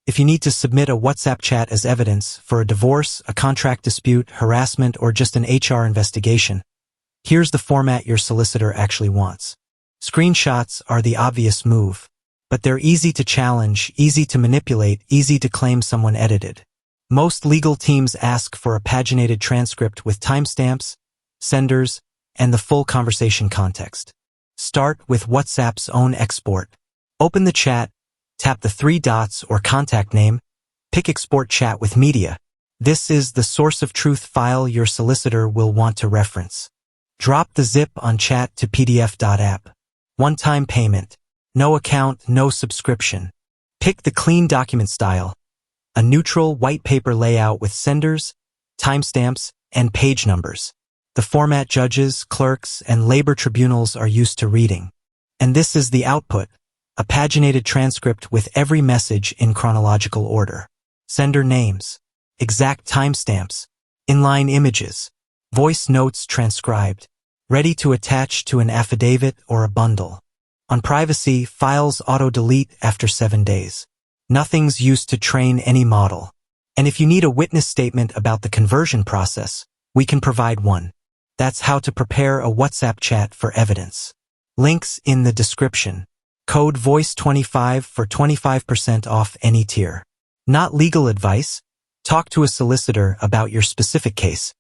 If you need to submit a WhatsApp chat as evidence for a divorce, a contract dispute, harassment, or just an HR investigation, here's the format your solicitor actually wants. Screenshots are the obvious move, but they're easy to challenge, easy to manipulate, easy to claim someone edited. Most legal teams ask for a paginated transcript with timestamps, senders, and the full conversation context. Start with WhatsApp's own export. Open the chat, tap the three dots or contact name, pick Export Chat with Media. This is the source of truth file your solicitor will want to reference. Drop the zip on chattopdf.app. One-time payment. No account, no subscription. Pick the clean document style. A neutral white paper layout with senders, timestamps, and page numbers. The format judges, clerks, and labor tribunals are used to reading. And this is the output, a paginated transcript with every message in chronological order. Sender names, exact timestamps, inline images, voice notes transcribed, ready to attach to an affidavit or a bundle. On privacy, files auto-delete after 7 days. Nothing's used to train any model. And if you need a witness statement about the conversion process, we can provide one. That's how to prepare a WhatsApp chat for evidence. Links in the description. Code VOICE25 for 25% off any tier. Not legal advice. Talk to a solicitor about your specific case.